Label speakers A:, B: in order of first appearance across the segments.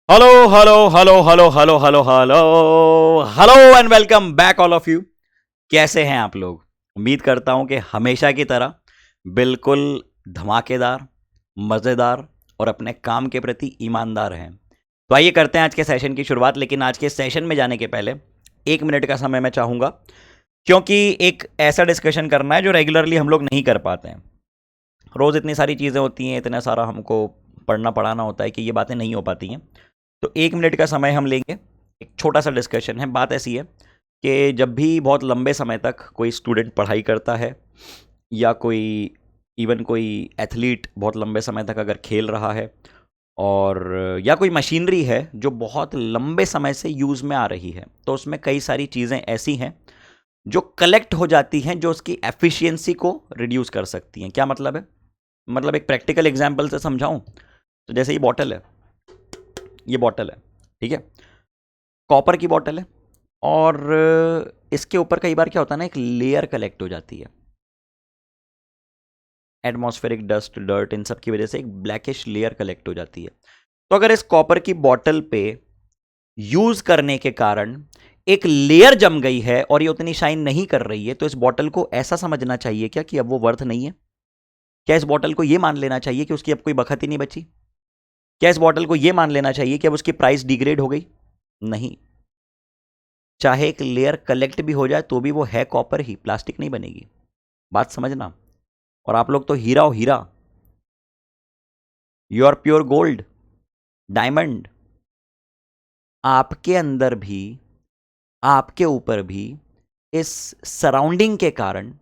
A: Hello hello hello hello hello hello hello hello and welcome back all of you. कैसे हैं आप लोग? उम्मीद करता हूं कि हमेशा की तरह बिल्कुल धमाकेदार, मज़ेदार और अपने काम के प्रति ईमानदार हैं। तो आइए करते हैं आज के सेशन की शुरुआत। लेकिन आज के सेशन में जाने के पहले 1 मिनट का समय मैं चाहूँगा, क्योंकि एक ऐसा डिस्कशन करना है जो रेगुलरली हम लोग नहीं कर पाते हैं। रोज़ इतनी सारी चीज़ें होती हैं, इतना सारा हमको पढ़ना पढ़ाना होता है कि ये बातें नहीं हो पाती हैं। तो 1 मिनट का समय हम लेंगे। एक छोटा सा डिस्कशन है। बात ऐसी है कि जब भी बहुत लंबे समय तक कोई स्टूडेंट पढ़ाई करता है या कोई इवन कोई एथलीट बहुत लंबे समय तक अगर खेल रहा है, और या कोई मशीनरी है जो बहुत लंबे समय से यूज़ में आ रही है, तो उसमें कई सारी चीज़ें ऐसी हैं जो कलेक्ट हो जाती हैं, जो उसकी एफिशिएंसी को रिड्यूस कर सकती हैं। क्या मतलब है? मतलब एक प्रैक्टिकल एग्जांपल से समझाऊं तो जैसे ये बॉटल है, ये बॉटल है, ठीक है, कॉपर की बॉटल है, और इसके ऊपर कई बार क्या होता है ना, एक लेयर कलेक्ट हो जाती है। एटमॉस्फेरिक डस्ट, डर्ट, इन सब की वजह से एक ब्लैकिश लेयर कलेक्ट हो जाती है। तो अगर इस कॉपर की बॉटल पे यूज करने के कारण एक लेयर जम गई है और ये उतनी शाइन नहीं कर रही है, तो इस बॉटल को ऐसा समझना चाहिए क्या कि अब वो वर्थ नहीं है? क्या इस बॉटल को ये मान लेना चाहिए कि उसकी अब कोई बखत ही नहीं बची? क्या इस बॉटल को ये मान लेना चाहिए कि अब उसकी प्राइस डिग्रेड हो गई? नहीं। चाहे एक लेयर कलेक्ट भी हो जाए तो भी वो है कॉपर ही, प्लास्टिक नहीं बनेगी। बात समझना। और आप लोग तो हीरा हो, हीरा, you are pure gold, diamond. आपके अंदर भी, आपके ऊपर भी इस सराउंडिंग के कारण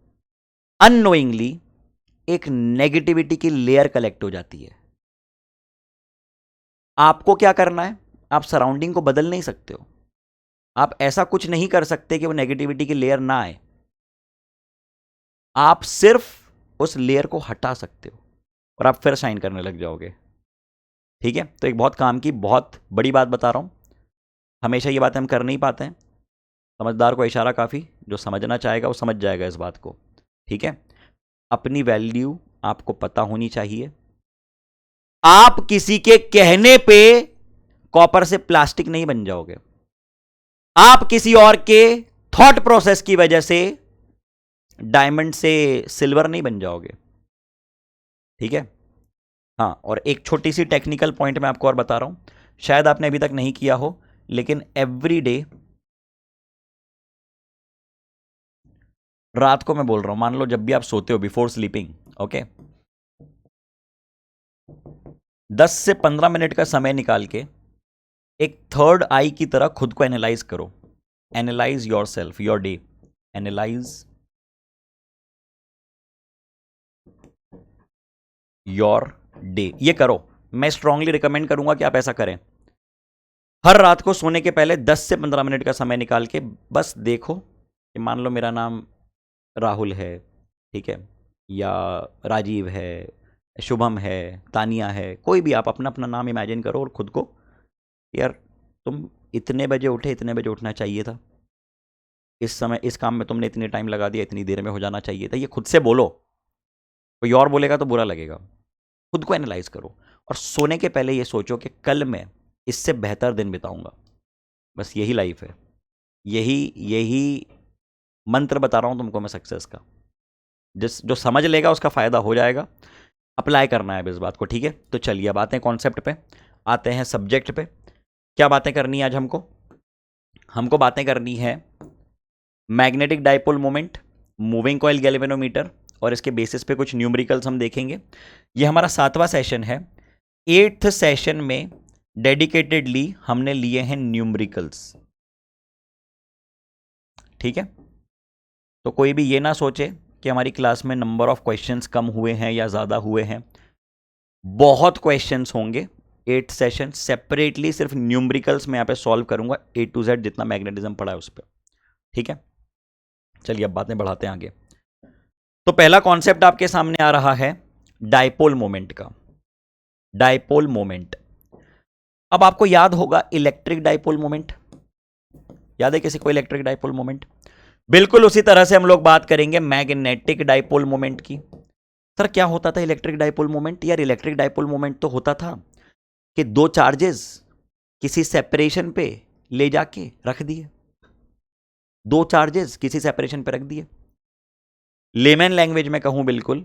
A: अननोइंगली एक नेगेटिविटी की लेयर कलेक्ट हो जाती है। आपको क्या करना है? आप सराउंडिंग को बदल नहीं सकते हो। आप ऐसा कुछ नहीं कर सकते कि वो नेगेटिविटी की लेयर ना आए। आप सिर्फ उस लेयर को हटा सकते हो और आप फिर शाइन करने लग जाओगे। ठीक है? तो एक बहुत काम की, बहुत बड़ी बात बता रहा हूं। हमेशा ये बातें हम कर नहीं पाते हैं। समझदार को इशारा काफ़ी, जो समझना चाहेगा वो समझ जाएगा इस बात को। ठीक है? अपनी वैल्यू आपको पता होनी चाहिए। आप किसी के कहने पे कॉपर से प्लास्टिक नहीं बन जाओगे। आप किसी और के थॉट प्रोसेस की वजह से डायमंड से सिल्वर नहीं बन जाओगे। ठीक है? हाँ, और एक छोटी सी टेक्निकल पॉइंट मैं आपको और बता रहा हूं, शायद आपने अभी तक नहीं किया हो, लेकिन एवरी डे रात को मैं बोल रहा हूं, मान लो जब भी आप सोते हो, बिफोर स्लीपिंग, ओके, 10 से 15 मिनट का समय निकाल के एक थर्ड आई की तरह खुद को एनालाइज करो। Analyse your self, your day. Analyse your day, ये करो। मैं स्ट्रांगली रिकमेंड करूंगा कि आप ऐसा करें। हर रात को सोने के पहले 10 से 15 मिनट का समय निकाल के बस देखो कि मान लो मेरा नाम राहुल है, ठीक है, या राजीव है, शुभम है, तानिया है, कोई भी आप अपना अपना नाम इमेजिन करो और खुद को, यार तुम इतने बजे उठे, इतने बजे उठना चाहिए था, इस समय इस काम में तुमने इतनी टाइम लगा दिया, इतनी देर में हो जाना चाहिए था। ये खुद से बोलो। कोई और बोलेगा तो बुरा लगेगा। खुद को एनालाइज करो और सोने के पहले ये सोचो कि कल मैं इससे बेहतर दिन बिताऊंगा। बस यही लाइफ है। यही यही मंत्र बता रहा हूं तुमको मैं सक्सेस का। जिस जो समझ लेगा उसका फायदा हो जाएगा। अप्लाई करना है अब इस बात को। ठीक है? तो चलिए अब आते हैं कॉन्सेप्ट पे, आते हैं सब्जेक्ट पे। क्या बातें करनी है आज हमको? हमको बातें करनी है magnetic dipole moment, moving coil galvanometer, और इसके बेसिस पे कुछ न्यूमेरिकल्स हम देखेंगे। ये हमारा 7वां सेशन है। 8th सेशन में डेडिकेटेडली हमने लिए हैं न्यूमेरिकल्स। ठीक है? तो कोई भी ये ना सोचे कि हमारी क्लास में नंबर ऑफ क्वेश्चंस कम हुए हैं या ज़्यादा हुए हैं। बहुत क्वेश्चंस होंगे। 8 सेशन सेपरेटली सिर्फ न्यूमेरिकल्स में यहाँ पे सॉल्व करूंगा, A to Z जितना मैग्नेटिज्म पढ़ा है उस पर। ठीक है? चलिए अब बातें बढ़ाते हैं आगे। तो पहला कॉन्सेप्ट आपके सामने आ रहा है डाइपोल मोमेंट का। डाइपोल मोमेंट, अब आपको याद होगा इलेक्ट्रिक डाइपोल मोमेंट। याद है किसी को इलेक्ट्रिक डाइपोल मोमेंट? बिल्कुल उसी तरह से हम लोग बात करेंगे मैग्नेटिक डाइपोल मोमेंट की। सर क्या होता था इलेक्ट्रिक डाइपोल मोमेंट? यार इलेक्ट्रिक डाइपोल मोमेंट तो होता था कि दो चार्जेस किसी सेपरेशन पे ले जाके रख दिए, दो चार्जेस किसी सेपरेशन पे रख दिए। लेमन लैंग्वेज में कहूं बिल्कुल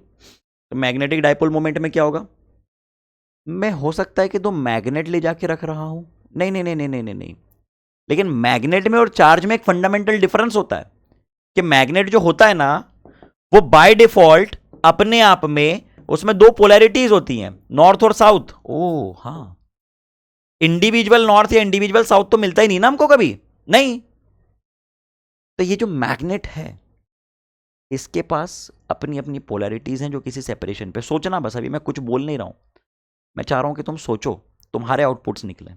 A: तो मैग्नेटिक डाइपोल मोमेंट में क्या होगा, मैं हो सकता है कि दो मैग्नेट ले जाके रख रहा हूं, नहीं नहीं नहीं नहीं नहीं नहीं, नहीं। लेकिन मैग्नेट में और चार्ज में एक फंडामेंटल डिफरेंस होता है कि मैग्नेट जो होता है ना वो बाय डिफॉल्ट अपने आप में उसमें दो पोलैरिटीज होती हैं, नॉर्थ और साउथ। ओ हाँ, इंडिविजुअल नॉर्थ या इंडिविजुअल साउथ तो मिलता ही नहीं ना हमको कभी, नहीं। तो ये जो मैग्नेट है इसके पास अपनी अपनी पोलैरिटीज हैं जो किसी सेपरेशन पे, सोचना बस, अभी मैं कुछ बोल नहीं रहा हूं, मैं चाह रहा हूं कि तुम सोचो, तुम्हारे आउटपुट्स निकले।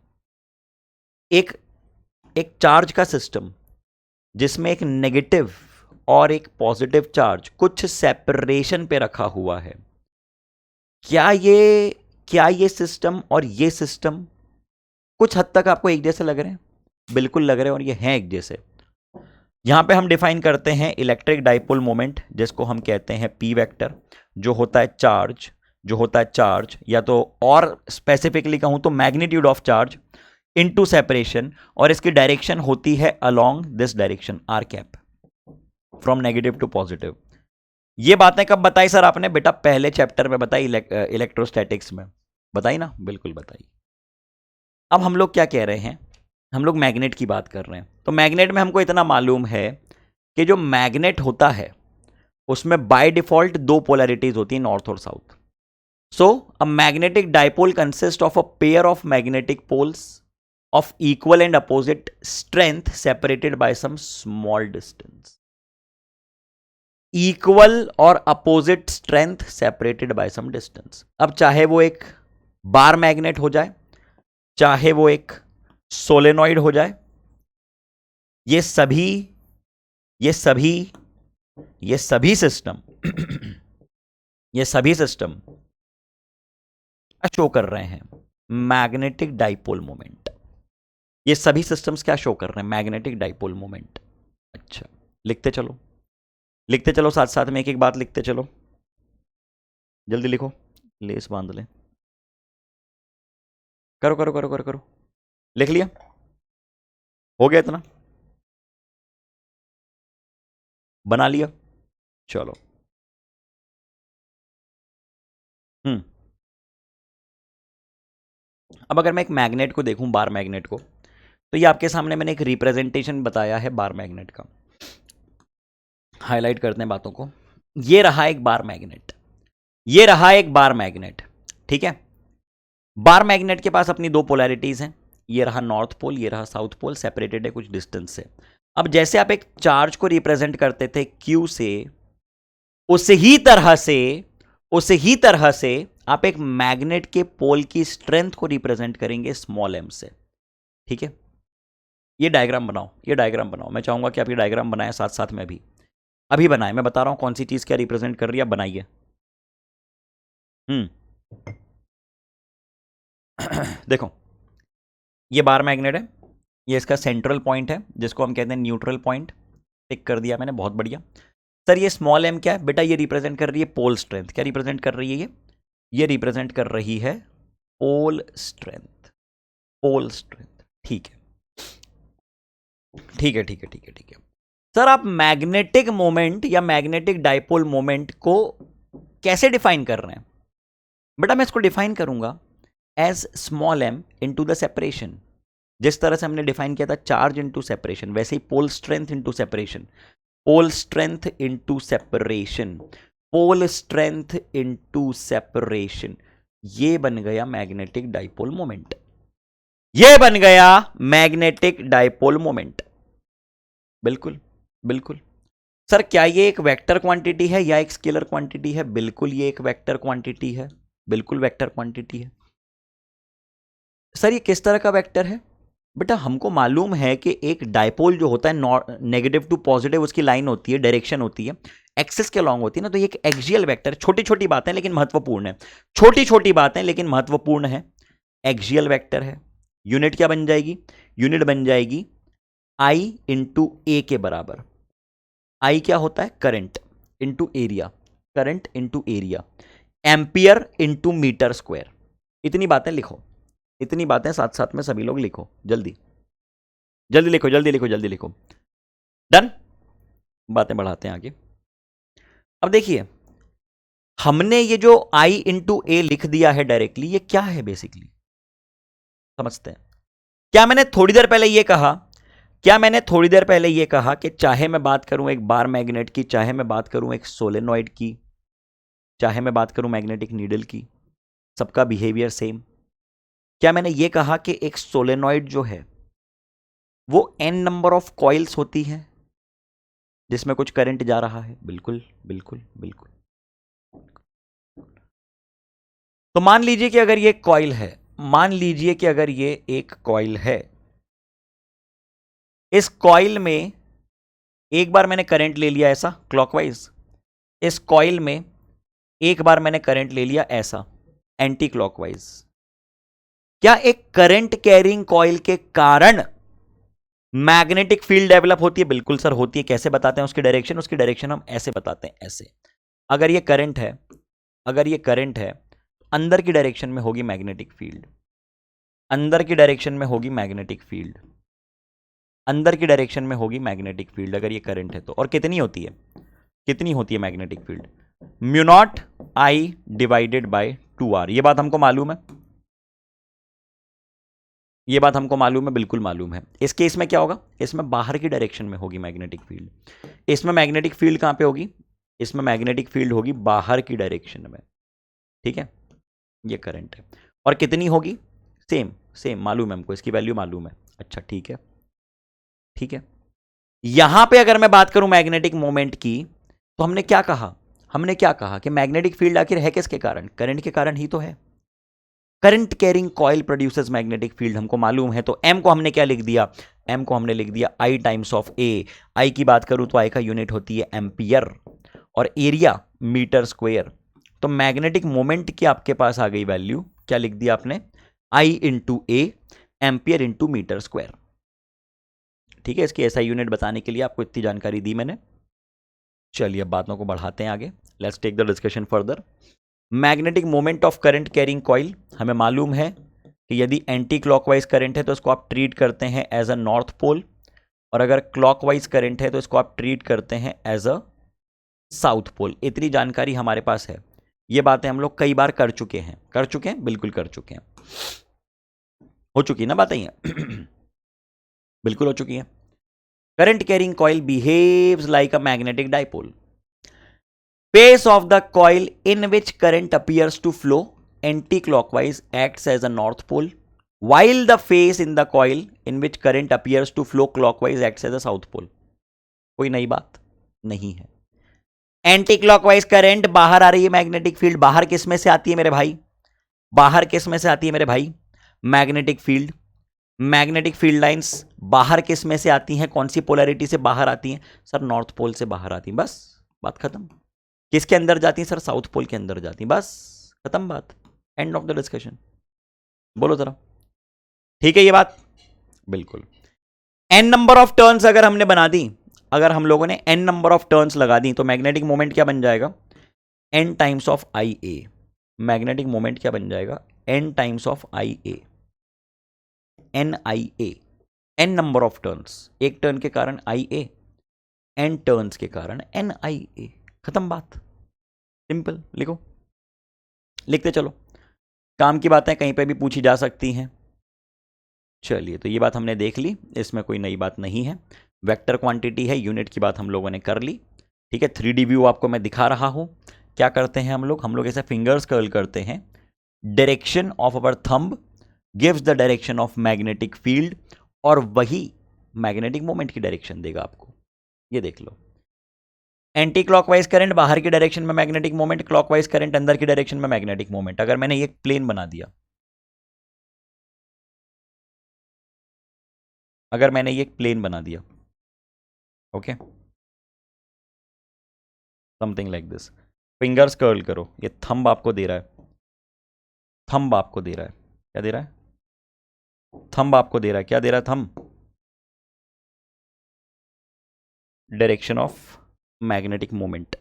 A: एक एक चार्ज का सिस्टम जिसमें एक नेगेटिव और एक पॉजिटिव चार्ज कुछ सेपरेशन पे रखा हुआ है, क्या ये सिस्टम और ये सिस्टम कुछ हद तक आपको एक जैसे लग रहे हैं? बिल्कुल लग रहे हैं, और ये हैं एक जैसे। यहां पे हम डिफाइन करते हैं इलेक्ट्रिक डाइपोल मोमेंट, जिसको हम कहते हैं पी वेक्टर, जो होता है चार्ज, या तो और स्पेसिफिकली कहूं तो magnitude of charge into separation, और इसकी डायरेक्शन होती है along this direction r cap, from negative to positive. ये बातें कब बताई सर आपने? बेटा पहले चैप्टर में बताई, इलेक्ट्रोस्टैटिक्स में बताई ना, बिल्कुल बताई। अब हम लोग क्या कह रहे हैं, हम लोग मैग्नेट की बात कर रहे हैं। तो मैग्नेट में हमको इतना मालूम है कि जो मैग्नेट होता है उसमें बाय डिफॉल्ट दो पोलैरिटीज होती हैं, नॉर्थ और south. So a magnetic dipole consist of a pair of magnetic poles of equal and opposite strength separated by some small distance. Equal और opposite strength separated by some distance. अब चाहे वो एक bar magnet हो जाए, चाहे वो एक सोलेनॉइड हो जाए, ये सिस्टम ये सभी सिस्टम शो कर रहे हैं मैग्नेटिक डाइपोल मोमेंट। ये सभी सिस्टम्स क्या शो कर रहे हैं? Magnetic dipole moment. अच्छा, लिखते चलो साथ साथ में, एक एक बात लिखते चलो, जल्दी लिखो, लेस बांध ले, करो करो करो करो करो, लिख लिया? हो गया इतना? बना लिया? चलो। अब अगर मैं एक मैग्नेट को देखूं, बार मैग्नेट को, तो ये आपके सामने मैंने एक रिप्रेजेंटेशन बताया है बार मैग्नेट का। हाईलाइट करते हैं बातों को। ये रहा एक बार मैग्नेट, ये रहा एक बार मैग्नेट, ठीक है। बार मैग्नेट के पास अपनी दो पोलैरिटीज हैं, ये रहा नॉर्थ पोल, ये रहा साउथ पोल, सेपरेटेड है कुछ डिस्टेंस से। अब जैसे आप एक चार्ज को रिप्रेजेंट करते थे Q से, उसे ही तरह से आप एक मैग्नेट के पोल की स्ट्रेंथ को रिप्रेजेंट करेंगे स्मॉल m से, ठीक है। ये डायग्राम बनाओ, मैं चाहूंगा कि आप ये डायग्राम बनाएं साथ साथ में भी, अभी बनाएं, मैं बता रहा हूं कौन सी चीज क्या रिप्रेजेंट कर रही है, बनाइए। देखो, ये बार मैग्नेट है, ये इसका सेंट्रल पॉइंट है जिसको हम कहते हैं न्यूट्रल पॉइंट, टिक कर दिया मैंने, बहुत बढ़िया। सर ये स्मॉल m क्या है? बेटा ये रिप्रेजेंट कर रही है पोल स्ट्रेंथ। क्या रिप्रेजेंट कर रही है? ये रिप्रेजेंट कर रही है पोल स्ट्रेंथ, ठीक है, ठीक है, ठीक है, ठीक है, ठीक है। सर आप मैग्नेटिक मोमेंट या मैग्नेटिक डाइपोल मोमेंट को कैसे डिफाइन कर रहे हैं? बेटा मैं इसको डिफाइन करूंगा as small m into the separation. जिस तरह से हमने डिफाइन किया था चार्ज इनटू सेपरेशन, वैसे ही pole strength into separation, pole strength into separation, pole strength into separation, ये बन गया मैग्नेटिक डाइपोल मोमेंट, ये बन गया मैग्नेटिक डाइपोल मोमेंट। बिल्कुल बिल्कुल। सर क्या ये एक वेक्टर क्वांटिटी है या एक स्केलर क्वांटिटी है? बिल्कुल ये एक वेक्टर क्वांटिटी है, बिल्कुल वेक्टर क्वांटिटी है। सर ये किस तरह का वेक्टर है? बेटा हमको मालूम है कि एक डाइपोल जो होता है नेगेटिव टू पॉजिटिव, उसकी लाइन होती है, डायरेक्शन होती है, एक्सिस के अलॉन्ग होती है ना, तो ये एक एक्सियल वेक्टर, छोटी छोटी बातें लेकिन महत्वपूर्ण है, छोटी छोटी बातें लेकिन महत्वपूर्ण है, एक्सियल वेक्टर है। यूनिट क्या बन जाएगी? यूनिट बन जाएगी I इंटू ए के बराबर। I क्या होता है? Current into area, current into area, ampere into metre square. इतनी बातें लिखो, इतनी बातें साथ साथ में सभी लोग लिखो, जल्दी जल्दी लिखो, जल्दी लिखो, जल्दी लिखो। डन। बातें बढ़ाते हैं आगे। अब देखिए, हमने ये जो I इंटू ए लिख दिया है डायरेक्टली, ये क्या है बेसिकली, समझते हैं। क्या मैंने थोड़ी देर पहले ये कहा, क्या मैंने थोड़ी देर पहले ये कहा कि चाहे मैं बात करूं एक बार मैग्नेट की, चाहे मैं बात करूं एक सोलेनॉइड की, चाहे मैं बात करूं मैग्नेटिक नीडल की, सबका बिहेवियर सेम। क्या मैंने ये कहा कि एक सोलेनॉइड जो है वो n नंबर ऑफ कॉइल्स होती है जिसमें कुछ करंट जा रहा है? बिल्कुल बिल्कुल बिल्कुल। तो मान लीजिए कि अगर ये कॉइल है, मान लीजिए कि अगर ये एक कॉइल है, इस कॉइल में एक बार मैंने करंट ले लिया ऐसा क्लॉकवाइज, इस कॉइल में एक बार मैंने करंट ले लिया ऐसा एंटी क्लॉकवाइज। क्या एक करंट कैरिंग कॉइल के कारण मैग्नेटिक फील्ड डेवलप होती है? बिल्कुल सर होती है। कैसे बताते हैं उसकी डायरेक्शन? उसकी डायरेक्शन हम ऐसे बताते हैं, ऐसे। अगर ये करंट है, अगर ये करंट है, अंदर की डायरेक्शन में होगी मैग्नेटिक फील्ड, अंदर की डायरेक्शन में होगी मैग्नेटिक फील्ड, अंदर की डायरेक्शन में होगी मैग्नेटिक फील्ड अगर ये करंट है तो। और कितनी होती है, कितनी होती है magnetic field? Mu not I divided by 2r। ये बात हमको मालूम है, ये बात हमको मालूम है, बिल्कुल मालूम है। इस केस में क्या होगा? इसमें बाहर की डायरेक्शन में होगी मैग्नेटिक फील्ड। इसमें मैग्नेटिक फील्ड कहां पे होगी? इसमें मैग्नेटिक फील्ड होगी बाहर की डायरेक्शन में, ठीक है। ये करंट है। और कितनी होगी? सेम सेम मालूम है हमको, इसकी वैल्यू मालूम है। अच्छा ठीक है, ठीक है। यहां पे अगर मैं बात करूं मैग्नेटिक मोमेंट की, तो हमने क्या कहा? हमने क्या कहा कि मैग्नेटिक फील्ड आखिर है किसके कारण? करंट के कारण ही तो है। Current carrying coil produces magnetic field, हमको मालूम है। तो एम को हमने क्या लिख दिया? एम को हमने लिख दिया आई टाइम्स ऑफ ए। आई की बात करूं तो आई का यूनिट होती है एम्पियर और एरिया मीटर स्क्वायर। तो मैग्नेटिक मोमेंट की आपके पास आ गई वैल्यू, क्या लिख दिया आपने? आई इंटू ए, एम्पियर इंटू मीटर स्क्वायर, ठीक है। इसकी एसआई यूनिट बताने के लिए आपको इतनी जानकारी दी मैंने। चलिए अब बातों को बढ़ाते हैं आगे। Let's take the discussion further. Magnetic moment of current carrying coil, हमें मालूम है कि यदि एंटी क्लॉकवाइज करंट है तो इसको आप ट्रीट करते हैं एज अ नॉर्थ पोल, और अगर क्लॉकवाइज करंट है तो इसको आप ट्रीट करते हैं एज अ साउथ पोल। इतनी जानकारी हमारे पास है। ये बातें हम लोग कई बार कर चुके हैं, कर चुके हैं, बिल्कुल कर चुके हैं। हो चुकी ना बातें ये? बिल्कुल हो चुकी है। Current carrying coil behaves like a magnetic dipole. Face of the coil in which current appears to flow anti-clockwise acts as a north pole, while the face in the coil in which current appears to flow clockwise acts as a south pole. कोई नई बात नहीं है। Anti clockwise current बाहर आ रही है, magnetic field बाहर किस में से आती है मेरे भाई? बाहर किस में से आती है मेरे भाई? Magnetic field. Magnetic field lines बाहर किस में से आती हैं? कौन सी पोलैरिटी से बाहर आती हैं? सर नॉर्थ पोल से बाहर आती हैं। बस बात खत्म। किसके अंदर जाती हैं? सर साउथ पोल के अंदर जाती हैं। बस खत्म बात, एंड ऑफ द डिस्कशन। बोलो जरा, ठीक है ये बात? बिल्कुल। एन नंबर ऑफ टर्न्स अगर हमने बना दी, अगर हम लोगों ने एन नंबर ऑफ टर्न्स लगा दी, तो मैग्नेटिक मोमेंट क्या बन जाएगा? N times of I A. Magnetic moment क्या बन जाएगा? N times of I A, N I A. N number of turns, एक टर्न के कारण आई ए, एन टर्न्स के कारण एन आई ए। खत्म बात, सिंपल। लिखो, लिखते चलो। काम की बातें कहीं पे भी पूछी जा सकती हैं। चलिए, तो ये बात हमने देख ली, इसमें कोई नई बात नहीं है। वेक्टर क्वांटिटी है, यूनिट की बात हम लोगों ने कर ली, ठीक है। 3D व्यू आपको मैं दिखा रहा हूं। क्या करते हैं हम लोग ऐसे फिंगर्स कर्ल करते हैं। Direction of our thumb gives the direction of magnetic field, और वही मैग्नेटिक मोमेंट की डायरेक्शन देगा आपको। ये देख लो, एंटी क्लॉकवाइज करंट बाहर की डायरेक्शन में मैग्नेटिक मोमेंट, क्लॉकवाइज करंट अंदर की डायरेक्शन में मैग्नेटिक मोमेंट। अगर मैंने ये प्लेन बना दिया, अगर मैंने ये प्लेन बना दिया, okay, something like this. Fingers curl करो। ये थंब आपको दे रहा है, थंब आपको दे रहा है, क्या दे रहा है? थंब आपको दे रहा है, क्या दे रहा है? Thumb, direction of magnetic moment.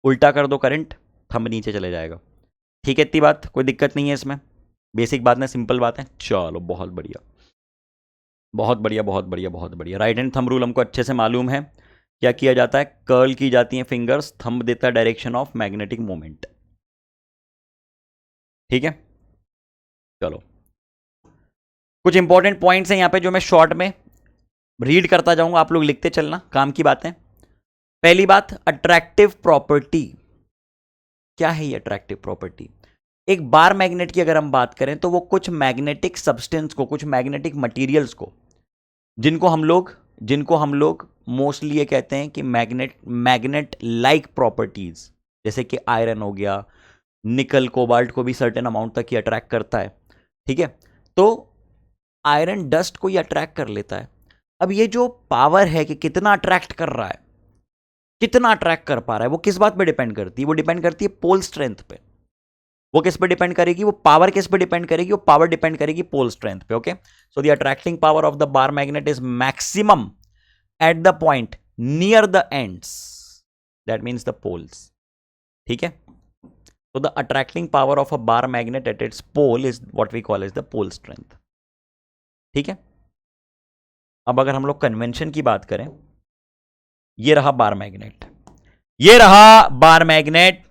A: उल्टा कर दो करंट, थंब नीचे चले जाएगा। ठीक है, इतनी बात, कोई दिक्कत नहीं है इसमें, बेसिक बात है, सिंपल बात है। चलो बहुत बढ़िया, बहुत बढ़िया, बहुत बढ़िया, बहुत बढ़िया। राइट हैंड थंब रूल हमको अच्छे से मालूम है। क्या किया जाता है? कर्ल की जाती है फिंगर्स, थंब देता है डायरेक्शन ऑफ मैग्नेटिक मोमेंट। ठीक है, चलो कुछ इंपॉर्टेंट पॉइंट्स हैं यहां पे जो मैं शॉर्ट में रीड करता जाऊंगा, आप लोग लिखते चलना, काम की बात है। पहली बात, अट्रैक्टिव प्रॉपर्टी। क्या है ये अट्रैक्टिव प्रॉपर्टी? एक बार मैग्नेट की अगर हम बात करें तो वो कुछ मैग्नेटिक सब्सटेंस को, कुछ मैग्नेटिक मटेरियल्स को, जिनको हम लोग मोस्टली ये कहते हैं कि मैग्नेट लाइक प्रॉपर्टीज, जैसे कि आयरन हो गया, निकल, कोबाल्ट को भी सर्टेन अमाउंट तक ही अट्रैक्ट करता है। ठीक है, तो आयरन डस्ट को ही अट्रैक्ट कर लेता है। अब ये जो पावर है कि कितना अट्रैक्ट कर रहा है, कितना अट्रैक्ट कर पा रहा है, वो किस बात पे डिपेंड करती है? वो डिपेंड करती है पोल स्ट्रेंथ पे। वो किस पे डिपेंड करेगी? वो पावर किस पे डिपेंड करेगी? वो पावर डिपेंड करेगी पोल स्ट्रेंथ पे। Okay, so the attracting power of the bar magnet is maximum at the point near the ends, that means the poles. ठीक है, so the attracting power of a bar magnet at its pole is what we call as the pole strength. ठीक है, अब अगर हम लोग convention की बात करें, ये रहा बार मैग्नेट, ये रहा बार मैग्नेट।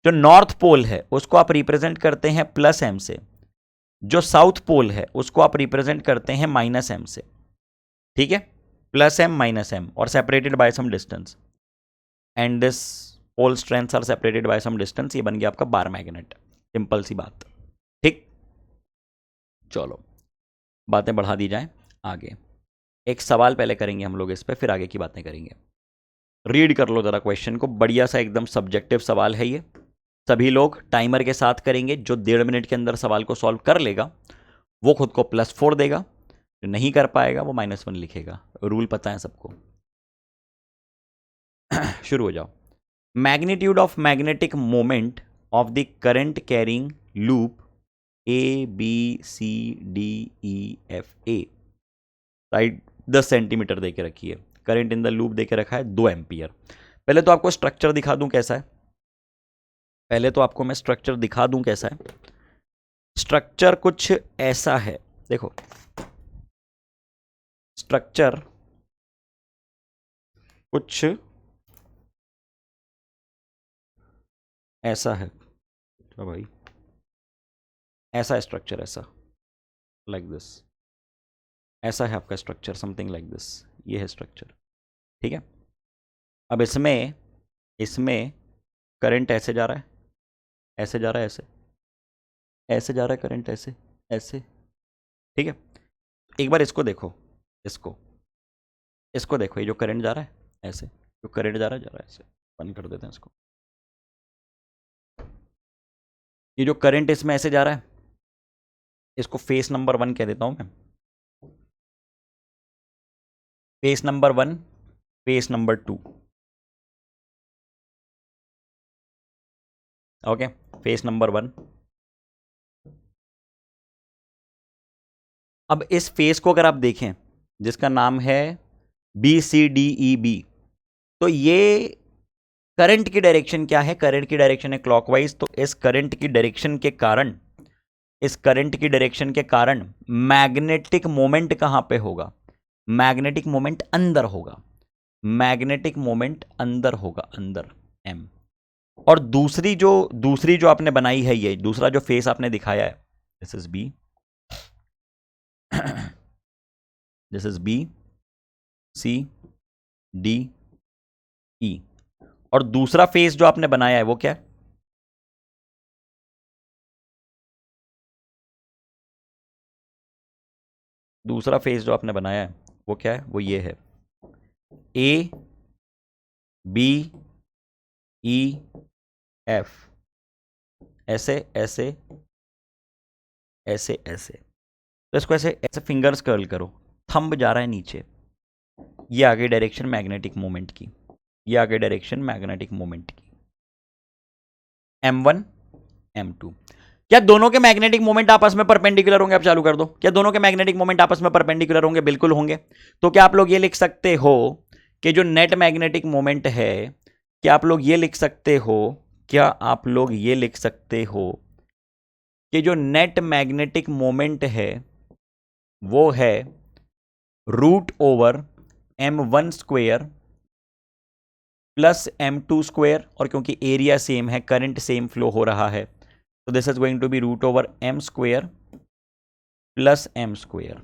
A: जो नॉर्थ पोल है उसको आप रिप्रेजेंट करते हैं प्लस एम से, जो साउथ पोल है उसको आप रिप्रेजेंट करते हैं माइनस एम से। ठीक है, प्लस एम माइनस एम, और separated by some distance, and this pole strengths are separated by some distance. ये बन गया आपका बार मैग्नेट, सिंपल सी बात। ठीक, चलो बातें बढ़ा दी जाए आगे। एक सवाल पहले करेंगे हम लोग इस पे, फिर आगे की बातें करेंगे। रीड कर लो जरा क्वेश्चन को, बढ़िया सा एकदम सब्जेक्टिव सवाल है ये। सभी लोग टाइमर के साथ करेंगे। जो 1.5 मिनट के अंदर सवाल को सॉल्व कर लेगा वो खुद को +4 देगा, जो नहीं कर पाएगा वो -1 लिखेगा। रूल पता है सबको। शुरू हो जाओ। Magnitude of magnetic moment of the current carrying loop ABCDEFA, right, 10 centimetre देके रखी है। करंट इन द लूप देके रखा है 2 एम्पियर। पहले तो आपको स्ट्रक्चर दिखा दूं कैसा है, पहले तो आपको मैं स्ट्रक्चर दिखा दूं कैसा है। स्ट्रक्चर कुछ ऐसा है, देखो स्ट्रक्चर कुछ ऐसा है। तो भाई ऐसा है स्ट्रक्चर, ऐसा लाइक दिस, ऐसा है आपका स्ट्रक्चर, समथिंग लाइक दिस। ये है स्ट्रक्चर। ठीक है, अब इसमें करंट ऐसे जा रहा है, ऐसे जा रहा है, ऐसे ऐसे जा रहा है करंट, ऐसे ऐसे। ठीक है, एक बार इसको देखो, इसको देखो, ये जो करंट जा रहा है ऐसे, जो करंट जा रहा है ऐसे, बंद कर देते हैं इसको। ये जो करंट इसमें ऐसे जा रहा है, इसको फेस नंबर 1 कह देता हूं मैं। Face number 1, face number 2। Okay, face number 1। अब इस फेस को अगर आप देखें, जिसका नाम है BCDEB, तो ये करंट की डायरेक्शन क्या है? करंट की डायरेक्शन है क्लॉकवाइज। तो इस करंट की डायरेक्शन के कारण मैग्नेटिक मोमेंट कहां पे होगा? मैग्नेटिक मोमेंट अंदर होगा, मैग्नेटिक मोमेंट अंदर होगा, अंदर M। और दूसरी जो आपने बनाई है, ये दूसरा जो फेस आपने दिखाया है, this is B, this is B C D E, और दूसरा फेस जो आपने बनाया है वो क्या है? दूसरा फेस जो आपने बनाया है वो क्या है? वो ये है, A B E F, ऐसे ऐसे ऐसे ऐसे। तो इसको ऐसे ऐसे फिंगर्स कर्ल करो, थंब जा रहा है नीचे, ये आगे डायरेक्शन मैग्नेटिक मोमेंट की, ये आगे डायरेक्शन मैग्नेटिक मोमेंट की। M1 M2। क्या दोनों के मैग्नेटिक मोमेंट आपस में परपेंडिकुलर होंगे? आप चालू कर दो। क्या दोनों के मैग्नेटिक मोमेंट आपस में परपेंडिकुलर होंगे? बिल्कुल होंगे। तो क्या आप लोग ये लिख सकते हो कि जो नेट मैग्नेटिक मोमेंट है, क्या आप लोग ये लिख सकते हो, क्या आप लोग ये लिख सकते हो कि जो नेट मैग्नेटिक मोमेंट है वो है √/m1 square plus m2 square, और क्योंकि एरिया सेम है, करंट सेम फ्लो हो रहा है, तो this is going to be √/m square plus m square.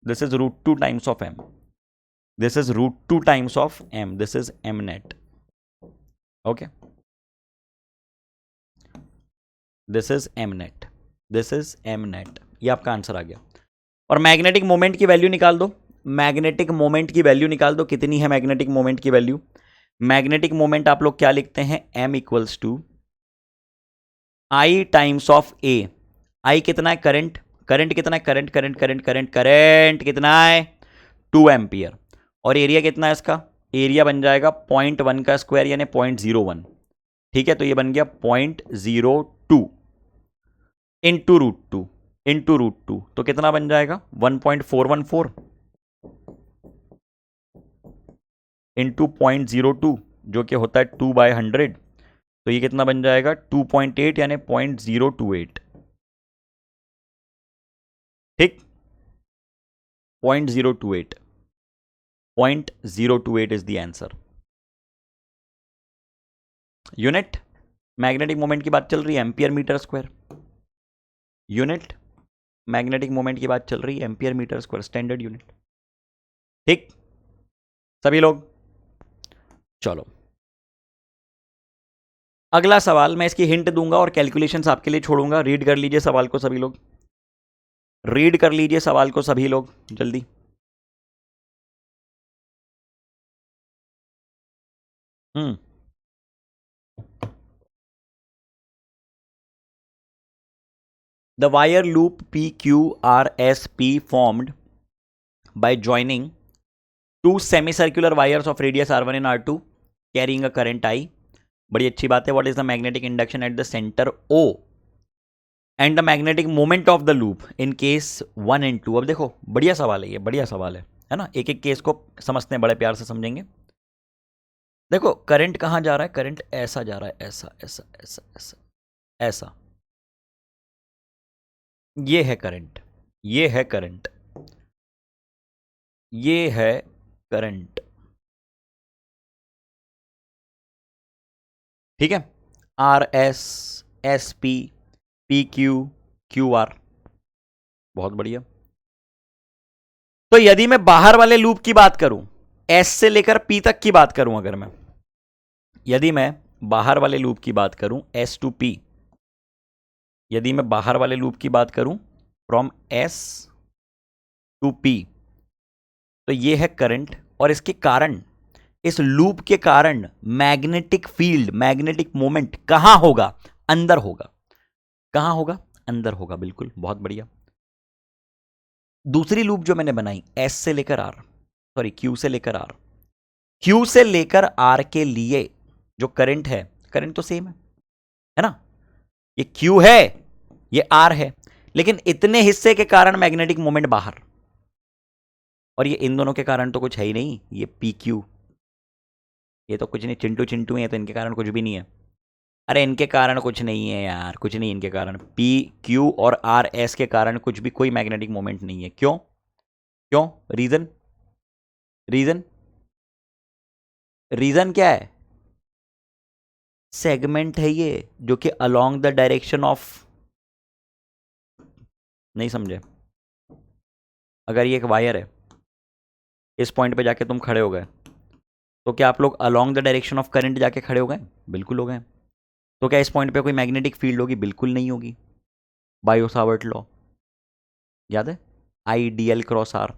A: This is √2 times of m. This is √2 times of m. This is m net. Okay. This is m net. This is m net. ये आपका answer आ गया. और magnetic moment की value निकाल दो. Magnetic moment की value निकाल दो. कितनी है मैग्नेटिक मोमेंट की वैल्यू? मैग्नेटिक मोमेंट आप लोग क्या लिखते हैं? m equals to I times of a. I कितना है? करंट. करंट कितना है? Current current current current current कितना है? 2 एम्पियर. और एरिया कितना है इसका? एरिया बन जाएगा 0.1 का स्क्वायर यानी 0.01. ठीक है, तो ये बन गया 0.02 इंटू √2 तो कितना बन जाएगा? 1.414 इंटू 0.02 जो कि होता है 2/100. तो ये कितना बन जाएगा? 2.8 यानी 0.028. ठीक, 0.028 is the answer. Unit magnetic moment की बात चल रही है, ampere metre square. Unit magnetic moment की बात चल रही है, ampere metre square standard unit. ठीक सभी लोग, चलो अगला सवाल. मैं इसकी हिंट दूंगा और कैलकुलेशंस आपके लिए छोड़ूंगा. रीड कर लीजिए सवाल को सभी लोग. रीड कर लीजिए सवाल को सभी लोग जल्दी. The wire loop PQRSP formed by joining two semicircular wires of radius R1 and R2 carrying a current I. बड़ी अच्छी बात है. What is the magnetic induction at the center O and the magnetic moment of the loop in case 1 and 2. अब देखो बढ़िया सवाल है ये, बढ़िया सवाल है ना. एक एक केस को समझते हैं, बड़े प्यार से समझेंगे. देखो करंट कहाँ जा रहा है? करंट ऐसा जा रहा है, ऐसा ऐसा ऐसा ऐसा ऐसा. ये है करंट, ये है करंट, ये है करंट. ठीक है, RS SP PQ QR. बहुत बढ़िया. तो यदि मैं बाहर वाले लूप की बात करूं, S से लेकर P तक की बात करूं, अगर मैं यदि मैं बाहर वाले लूप की बात करूं S to P, यदि मैं बाहर वाले लूप की बात करूं फ्रॉम S to P, तो ये है करंट. और इसके कारण, इस लूप के कारण मैग्नेटिक फील्ड, मैग्नेटिक मोमेंट कहां होगा? अंदर होगा. कहां होगा? अंदर होगा. बिल्कुल, बहुत बढ़िया. दूसरी लूप जो मैंने बनाई S से लेकर R, सॉरी Q से लेकर R, Q से लेकर R के लिए जो करंट है, करंट तो सेम है ना. ये Q है, ये R है, लेकिन इतने हिस्से के कारण मैग्नेटिक मोमेंट बाहर. और ये इन दोनों के कारण तो कुछ है ही नहीं. ये PQ, ये तो कुछ नहीं, चिंटू चिंटू है, तो इनके कारण कुछ भी नहीं है. अरे इनके कारण कुछ नहीं है यार, कुछ नहीं इनके कारण. PQ और RS के कारण कुछ भी, कोई मैग्नेटिक मोमेंट नहीं है. क्यों? क्यों? रीजन, रीजन, रीजन क्या है? सेगमेंट है ये, जो कि अलोंग द डायरेक्शन ऑफ, नहीं समझे? अगर ये एक वायर है, इस पॉइंट पे जाके तुम खड़े हो गए, तो क्या आप लोग along the direction of current जाके खड़े हो गए? बिल्कुल हो गए. तो क्या इस पॉइंट पे कोई मैग्नेटिक फील्ड होगी? बिल्कुल नहीं होगी. बायो-सावर्ट लॉ याद है? IDL cross R.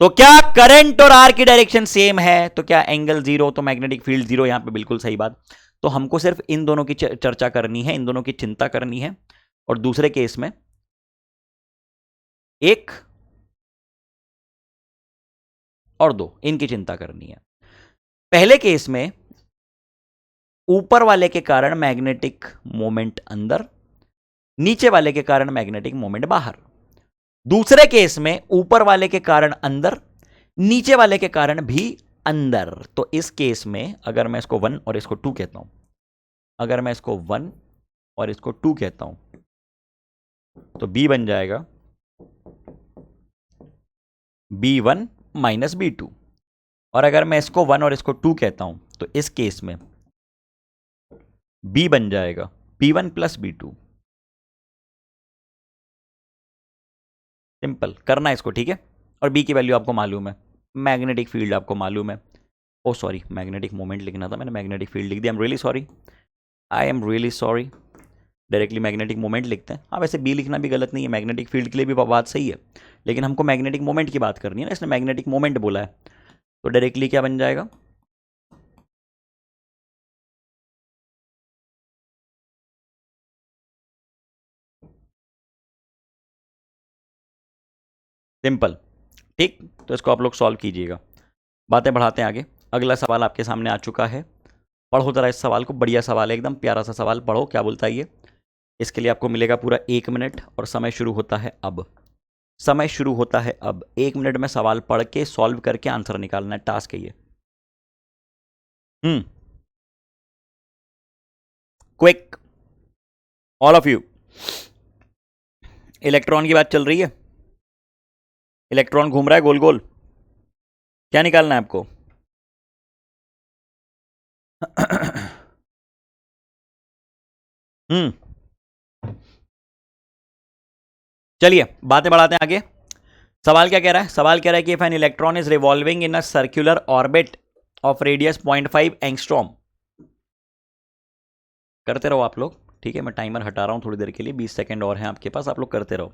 A: तो क्या करंट और R की डायरेक्शन सेम है? तो क्या एंगल 0, तो मैग्नेटिक फील्ड 0. यहां पे बिल्कुल सही बात. तो हमको सिर्फ इन दोनों की चर्चा करनी है, इन दोनों की चिंता करनी है. और दूसरे केस में 1 और 2 इनकी चिंता करनी है. पहले केस में ऊपर वाले के कारण मैग्नेटिक मोमेंट अंदर, नीचे वाले के कारण मैग्नेटिक मोमेंट बाहर. दूसरे केस में ऊपर वाले के कारण अंदर, नीचे वाले के कारण भी अंदर. तो इस केस में अगर मैं इसको 1 और इसको 2 कहता हूं, अगर मैं इसको 1 और इसको 2 कहता हूं, तो B बन जाएगा B1 माइनस B2। और अगर मैं इसको 1 और इसको 2 कहता हूं तो इस केस में B बन जाएगा B1 प्लस B2। सिंपल करना है इसको, ठीक है। और B की वैल्यू आपको मालूम है, मैग्नेटिक फील्ड आपको मालूम है। ओ सॉरी, मैग्नेटिक मोमेंट लिखना था, मैंने मैग्नेटिक फील्ड लिख दिया। I am really sorry. Directly magnetic moment लिखते हैं। हाँ वैसे बी लिखना भी गलत नहीं है, मैग्नेटिक फील्ड के लिए भी बात सही है, लेकिन हमको मैग्नेटिक मोमेंट की बात करनी है ना, इसने मैग्नेटिक मोमेंट बोला है, तो डायरेक्टली क्या बन जाएगा, सिंपल। ठीक, तो इसको आप लोग सॉल्व कीजिएगा। बातें बढ़ाते हैं आगे। अगला सवाल आपके सामने आ चुका है, पढ़ो जरा इस सवाल को। बढ़िया सवाल है, एकदम प्यारा सा सवाल, पढ़ो क्या बोलता है ये। इसके लिए आपको मिलेगा पूरा 1 मिनट और समय शुरू होता है अब। समय शुरू होता है अब। 1 मिनट में सवाल पढ़ के सॉल्व करके आंसर निकालना है, टास्क है ये। Quick all of you. Electron की बात चल रही है, इलेक्ट्रॉन घूम रहा है गोल गोल, क्या निकालना है आपको? हम्म, चलिए बातें बढ़ाते हैं आगे। सवाल क्या कह रहा है? सवाल कह रहा है कि if an electron is revolving in a circular orbit of radius 0.5 angstrom. करते रहो आप लोग, ठीक है। मैं टाइमर हटा रहा हूं थोड़ी देर के लिए, 20 सेकंड और हैं आपके पास, आप लोग करते रहो।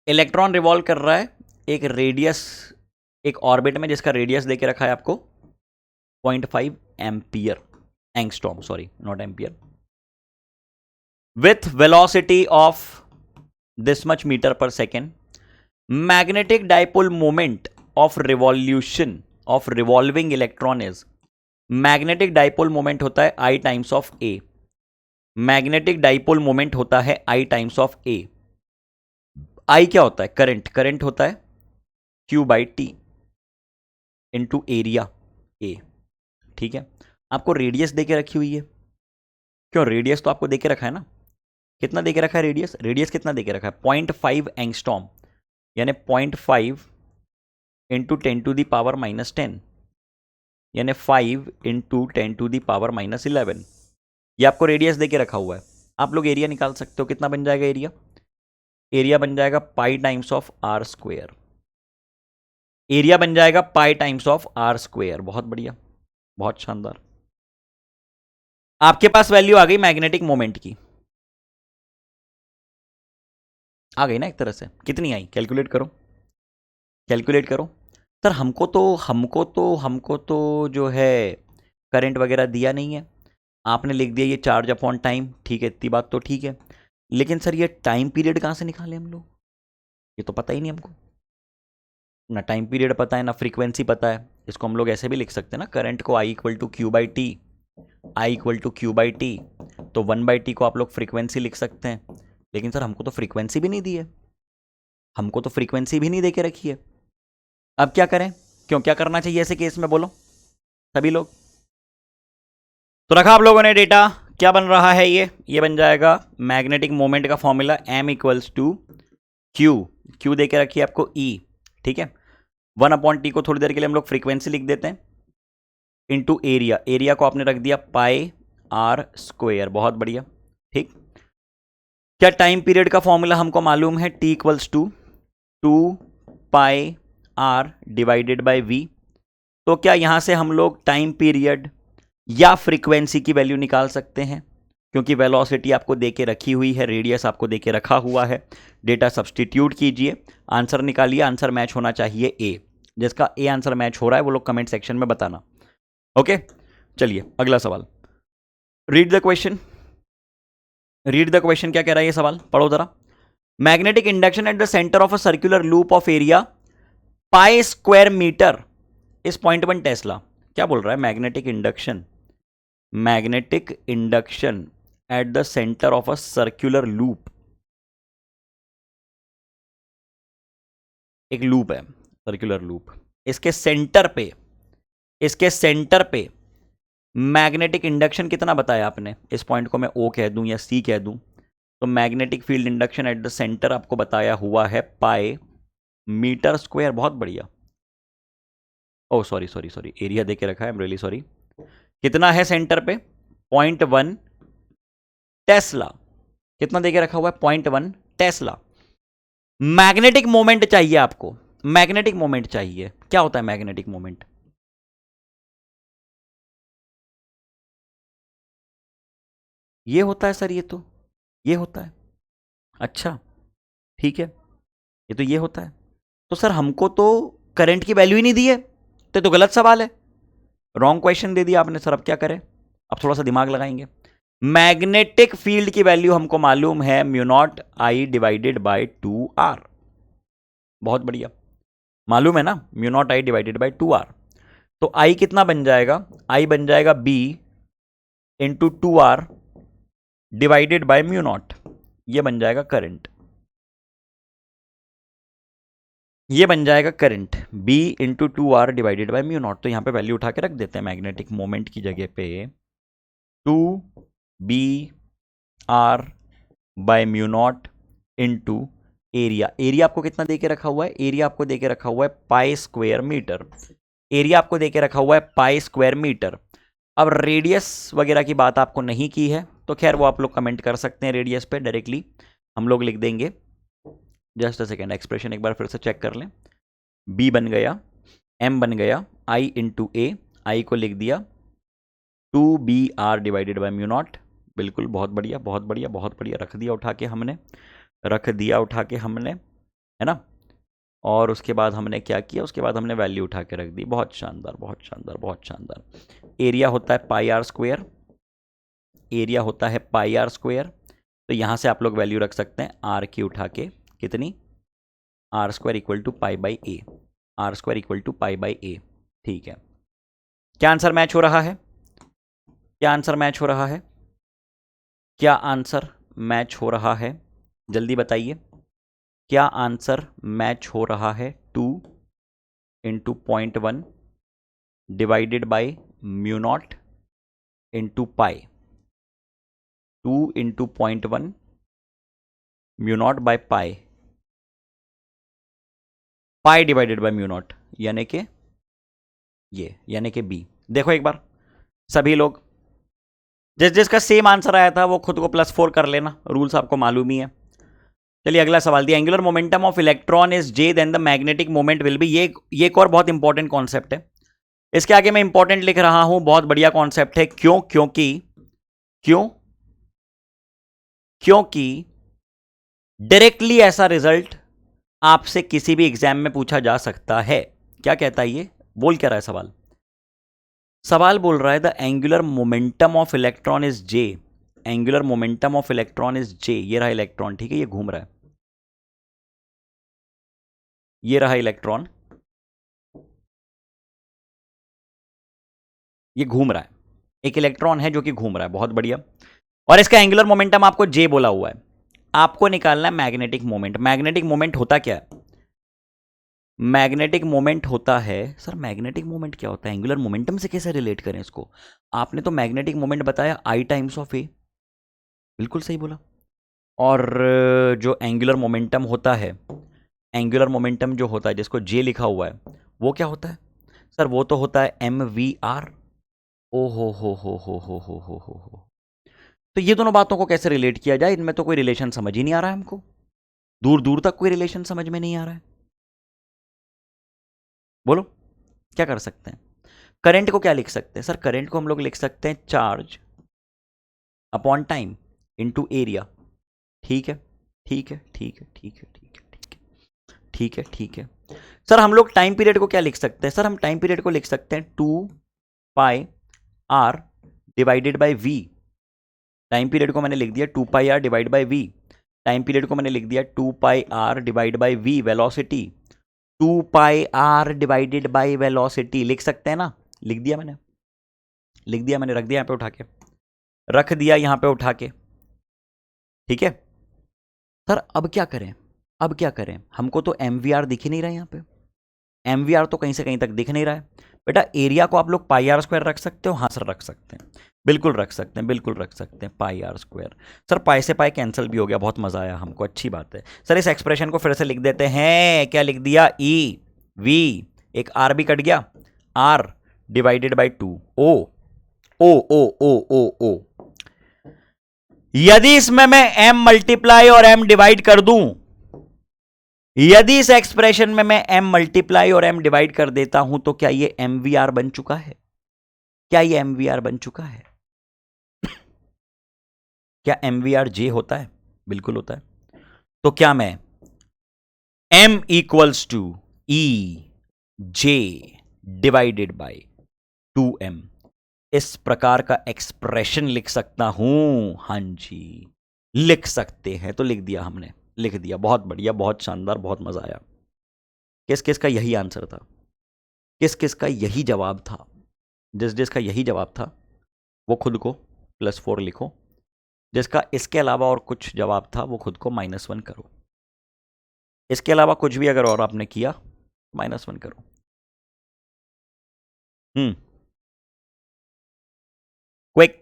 A: इलेक्ट्रॉन रिवॉल्व कर रहा है एक रेडियस, एक ऑर्बिट में जिसका रेडियस देके रखा है आपको 0.5 ampere, angstrom, sorry not ampere, with velocity of this much meter per second. Magnetic dipole moment of revolution of revolving electron is, magnetic dipole moment होता है I times of A। Magnetic dipole moment होता है I times of A। I क्या होता है? Current. Current होता है Q by T into area A, ठीक है। आपको रेडियस देके रखी हुई है, क्यों? रेडियस तो आपको देके रखा है ना, कितना देके रखा है रेडियस? रेडियस कितना देके रखा है? 0.5 एंगस्ट्रॉम, यानी 0.5 इंटू 10⁻⁻10, यानी 5 इंटू 10⁻⁻11। ये आपको रेडियस देके रखा हुआ है। आप लोग एरिया निकाल सकते हो, कितना बन जाएगा एरिया? एरिया बन जाएगा pi times of r square. Area बन जाएगा pi times of r square. बहुत बढ़िया, बहुत शानदार। आपके पास वैल्यू आ गई मैग्नेटिक मोमेंट की, आ गई ना एक तरह से। कितनी आई? कैलकुलेट करो, कैलकुलेट करो। सर हमको तो जो है करंट वगैरह दिया नहीं है, आपने लिख दिया ये चार्ज अपॉन टाइम, ठीक है, इतनी बात तो ठीक है। लेकिन सर ये टाइम पीरियड कहाँ से निकाले हम लोग? ये तो पता ही नहीं हमको, ना टाइम पीरियड पता है ना फ्रीक्वेंसी पता है। इसको हम लोग ऐसे भी लिख सकते हैं ना, करंट को I equal to q by t, I equal to q by t, तो 1/t को आप लोग फ्रीक्वेंसी लिख सकते हैं। लेकिन सर हमको तो फ्रीक्वेंसी भी नहीं दी है, हमको तो फ्रीक्वेंसी भी नहीं दे के रखी है। अब क्या करें? क्यों, क्या करना चाहिए ऐसे केस में, बोलो सभी लोग। तो रखा आप लोगों ने डेटा, क्या बन रहा है ये बन जाएगा मैग्नेटिक मोमेंट का formula m equals to q दे के रखी है आपको E, ठीक है। 1/t को थोड़ी देर के लिए हम लोग फ्रीक्वेंसी लिख देते हैं, इंटू एरिया, एरिया को आपने रख दिया पाई आर स्क्वेयर। बहुत बढ़िया, ठीक। क्या टाइम पीरियड का फॉर्मूला हमको मालूम है? T equals to 2πr divided by v। तो क्या यहां से हम लोग टाइम पीरियड या फ्रीक्वेंसी की वैल्यू निकाल सकते हैं? क्योंकि वेलोसिटी आपको देके रखी हुई है, रेडियस आपको देके रखा हुआ है। डेटा सब्सटीट्यूट कीजिए, आंसर निकालिए। आंसर मैच होना चाहिए ए। जिसका ए आंसर मैच हो रहा है वो लोग कमेंट सेक्शन में बताना। ओके, चलिए अगला सवाल। Read the question, read the question. क्या कह रहा है ये सवाल, पढ़ो जरा। Magnetic induction at the centre of a circular loop of area pi square metre is 0.1 tesla. क्या बोल रहा है? Magnetic induction, magnetic induction at the centre of a circular loop, एक लूप है सर्कुलर लूप, इसके सेंटर पे, इसके centre पे मैग्नेटिक इंडक्शन कितना बताया आपने? इस पॉइंट को मैं O कह दूं या C कह दूं, तो magnetic field induction at the centre आपको बताया हुआ है पाई मीटर स्क्वायर। बहुत बढ़िया। ओ सॉरी सॉरी सॉरी, एरिया देके रखा है, आई एम रियली सॉरी। कितना है सेंटर पे? 0.1 टेस्ला। कितना देके रखा हुआ है? 0.1 टेस्ला। मैग्नेटिक मोमेंट चाहिए आपको, मैग्नेटिक मोमेंट चाहिए। क्या होता है मैग्नेटिक मोमेंट? ये होता है सर, ये होता है। अच्छा ठीक है, ये तो ये होता है। तो सर हमको तो करंट की वैल्यू ही नहीं दी है, तो गलत सवाल है, रॉन्ग क्वेश्चन दे दिया आपने सर। अब क्या करें? अब थोड़ा सा दिमाग लगाएंगे। मैग्नेटिक फील्ड की वैल्यू हमको मालूम है mu not I divided by 2r। बहुत बढ़िया, मालूम है ना, mu not I divided by 2r। तो आई कितना बन जाएगा? आई बन जाएगा b into 2r divided by mu naught. ये बन जाएगा करंट, ये बन जाएगा current b into 2r divided by mu naught. तो यहां पे वैल्यू उठा के रख देते हैं मैग्नेटिक मोमेंट की जगह पे 2br by mu naught into area. Area आपको कितना देके रखा हुआ है? एरिया आपको देके रखा हुआ है पाई स्क्वायर मीटर। एरिया आपको देके रखा हुआ है पाई स्क्वायर मीटर। अब रेडियस वगैरह की बात आपको नहीं की है, तो खैर वो आप लोग कमेंट कर सकते हैं रेडियस पे डायरेक्टली, हम लोग लिख देंगे। जस्ट अ सेकेंड, एक्सप्रेशन एक बार फिर से चेक कर लें। b बन गया, m बन गया, i इंटू ए, आई को लिख दिया 2br divided by mu naught. बिल्कुल, बहुत बढ़िया बहुत बढ़िया बहुत बढ़िया, रख दिया उठा के हमने, रख दिया उठा के हमने, है ना। और उसके बाद हमने क्या किया? उसके बाद हमने वैल्यू उठा के रख दी। बहुत शानदार बहुत शानदार बहुत शानदार। एरिया होता है पाई आर स्क्वायर, एरिया होता है पाई आर स्क्वायर। तो यहां से आप लोग वैल्यू रख सकते हैं आर की उठा के, कितनी? R square equal to pi by a, r square equal to pi by a. ठीक है, क्या आंसर मैच हो रहा है? क्या आंसर मैच हो रहा है? क्या आंसर मैच हो रहा है? जल्दी बताइए, क्या आंसर मैच हो रहा है? 2 into 0.1 divided by mu naught into pi. 2 into 0.1 mu naught by pi, pi divided by mu naught, यानी कि ये, यानी कि बी। देखो एक बार सभी लोग, जिसका सेम आंसर आया था वो खुद को +4 कर लेना, रूल्स आपको मालूम ही है। चलिए अगला सवाल दिया, angular momentum of electron is J then the magnetic moment will be. ये एक और बहुत इंपॉर्टेंट कॉन्सेप्ट है, इसके आगे मैं इंपॉर्टेंट लिख रहा हूं, बहुत बढ़िया कॉन्सेप्ट है। क्यों? क्योंकि डायरेक्टली ऐसा रिजल्ट आपसे किसी भी एग्जाम में पूछा जा सकता है। क्या कहता है ये? बोल क्या रहा है सवाल? सवाल बोल रहा है the angular momentum of electron is J, angular momentum of electron is J. ये रहा इलेक्ट्रॉन, ठीक है, ये घूम रहा है, ये रहा इलेक्ट्रॉन, ये घूम रहा है, एक इलेक्ट्रॉन है जो कि घूम रहा है। बहुत बढ़िया। और इसका एंगुलर मोमेंटम आपको जे बोला हुआ है, आपको निकालना है मैग्नेटिक मोमेंट। मैग्नेटिक मोमेंट होता क्या है? मैग्नेटिक मोमेंट होता है, सर मैग्नेटिक मोमेंट क्या होता है? एंगुलर मोमेंटम से कैसे रिलेट करें इसको? आपने तो मैग्नेटिक मोमेंट बताया आई टाइम्स ऑफ ए, बिल्कुल सही बोला। और जो एंगुलर मोमेंटम होता है, एंगुलर मोमेंटम जो होता है जिसको जे लिखा हुआ है, वो क्या होता है? सर वो तो होता है एम वी आर। ओ हो। तो ये दोनों बातों को कैसे रिलेट किया जाए? इनमें तो कोई रिलेशन समझ ही नहीं आ रहा है हमको, दूर दूर तक कोई रिलेशन समझ में नहीं आ रहा है। बोलो क्या कर सकते हैं? करंट को क्या लिख सकते हैं? सर करंट को हम लोग लिख सकते हैं charge upon time into area. ठीक है ठीक है ठीक है ठीक है ठीक है ठीक है ठीक है ठीक है। सर हम लोग टाइम पीरियड को क्या लिख सकते हैं? सर हम टाइम पीरियड को लिख सकते हैं 2 pi r divided by v. Time period को मैंने लिख दिया 2 pi r divide by v. Time period को मैंने लिख दिया 2 pi r divide by v. Velocity 2 pi r divided by velocity लिख सकते हैं ना? लिख दिया मैंने, लिख दिया मैंने, रख दिया यहां पे उठा के, रख दिया यहां पे उठा के। ठीक है सर, अब क्या करें? अब क्या करें? हमको तो एम वी आर दिख ही नहीं रहा है, यहां पे एम वी आर तो कहीं से कहीं तक दिख नहीं रहा है। बेटा एरिया को आप लोग पाई आर स्क्वायर रख सकते हो? हाँ सर रख सकते हैं, बिल्कुल रख सकते हैं, बिल्कुल रख सकते हैं पाई आर स्क्वायर। सर पाई से पाई कैंसिल भी हो गया, बहुत मजा आया हमको, अच्छी बात है। सर इस एक्सप्रेशन को फिर से लिख देते हैं, क्या लिख दिया? ई वी, एक आर भी कट गया, आर डिवाइडेड बाई 2 ओ ओ ओ ओ ओ ओ। यदि इसमें मैं m मल्टीप्लाई और m डिवाइड कर दूं, यदि इस एक्सप्रेशन में मैं m मल्टीप्लाई और m डिवाइड कर देता हूं, तो क्या ये mvr बन चुका है? क्या ये mvr बन चुका है? क्या mvr j होता है? बिल्कुल होता है। तो क्या मैं m equals to e j divided by 2m इस प्रकार का एक्सप्रेशन लिख सकता हूं? हां जी लिख सकते हैं। तो लिख दिया हमने, लिख दिया, बहुत बढ़िया, बहुत शानदार, बहुत मजा आया। किस किस का यही आंसर था? किस किस का यही जवाब था? जिस जिसका यही जवाब था वो खुद को +4 लिखो, जिसका इसके अलावा और कुछ जवाब था वो खुद को -1 करो। इसके अलावा कुछ भी अगर और आपने किया -1 करो। क्विक।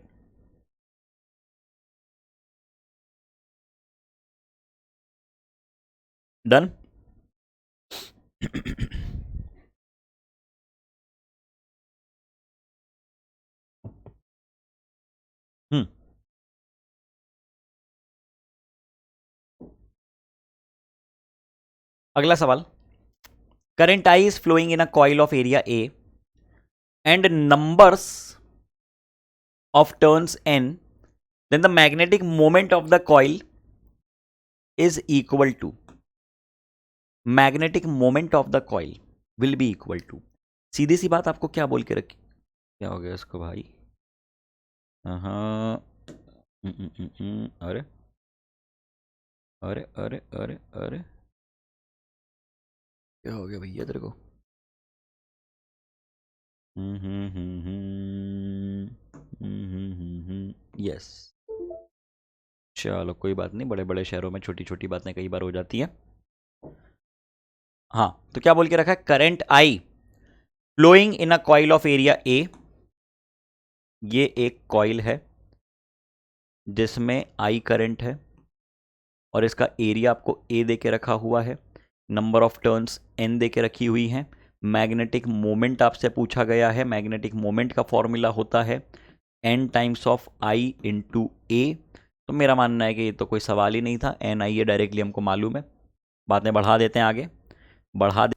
A: डन। हम्म अगला सवाल, current I is flowing in a coil of area A and numbers of turns n, then the magnetic moment of the coil is equal to, magnetic moment of the coil will be equal to, सीधी सी बात आपको क्या बोल के रखी? क्या हो गया इसको भाई? हाँ, अरे अरे अरे अरे अरे, क्या हो गया भैया तेरे को? यस, चलो कोई बात नहीं, बड़े बड़े शहरों में छोटी छोटी बातें कई बार हो जाती हैं। हाँ, तो क्या बोल के रखा है? Current I flowing in a coil of area A, ये एक कॉइल है जिसमें आई करंट है और इसका एरिया आपको ए दे के रखा हुआ है, नंबर ऑफ टर्न्स एन दे के रखी हुई है, मैग्नेटिक मोमेंट आपसे पूछा गया है। मैग्नेटिक मोमेंट का फॉर्मूला होता है n times of i into a. तो मेरा मानना है कि ये तो कोई सवाल ही नहीं था, एन आई ए डायरेक्टली हमको मालूम है। बातें बढ़ा देते हैं आगे, बढ़ा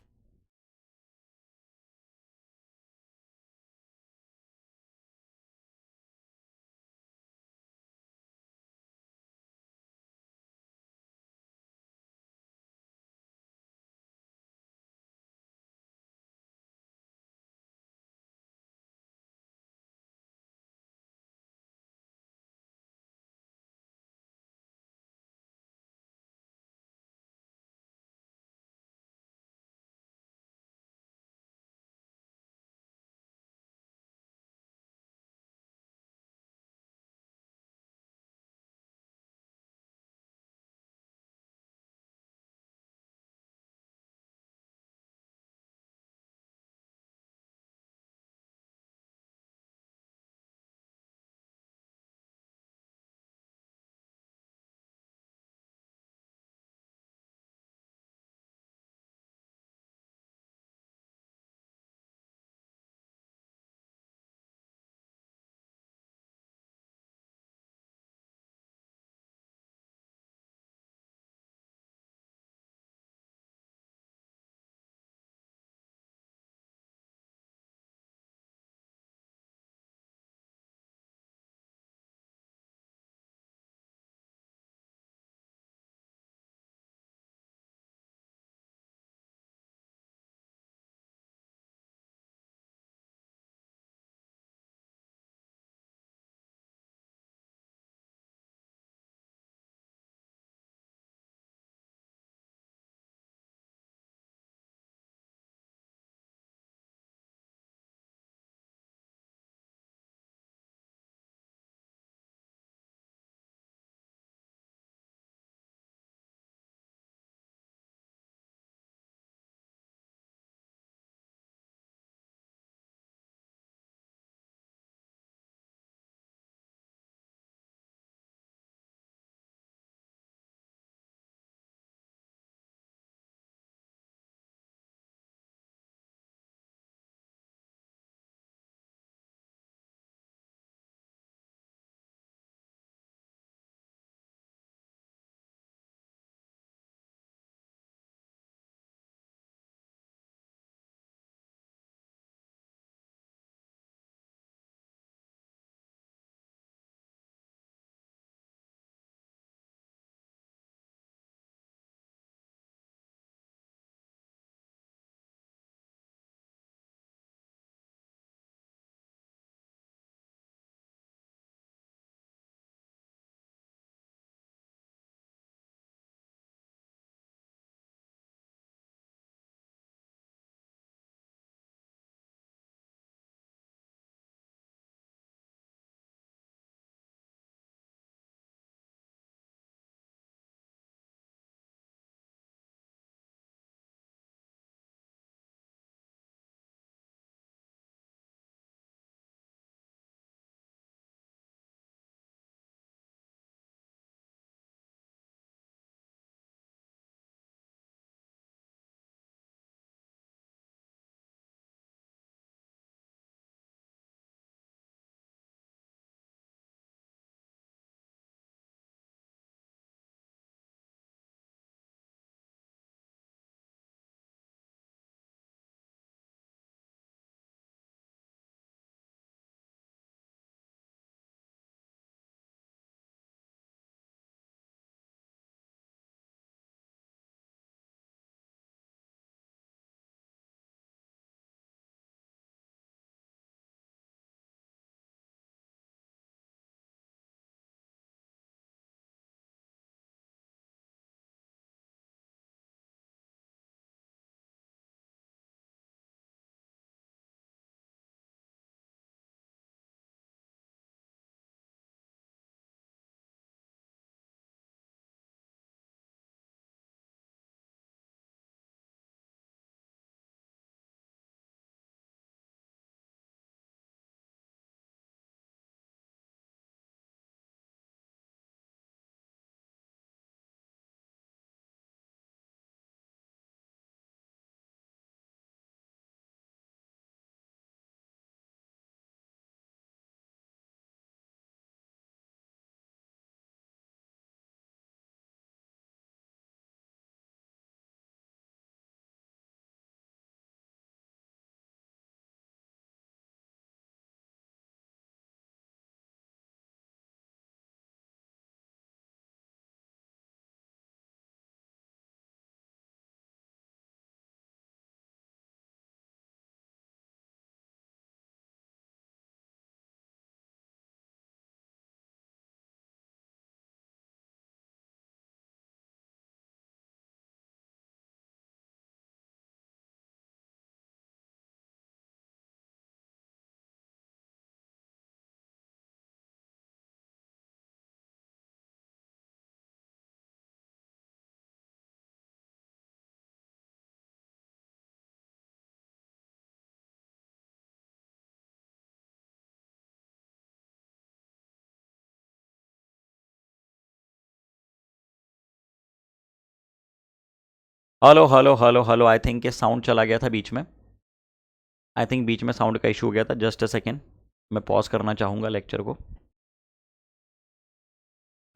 A: hello hello hello hello, I think ये साउंड चला गया था बीच में। आई थिंक बीच में साउंड का इशू हो गया था। जस्ट अ सेकेंड, मैं पॉज करना चाहूँगा लेक्चर को।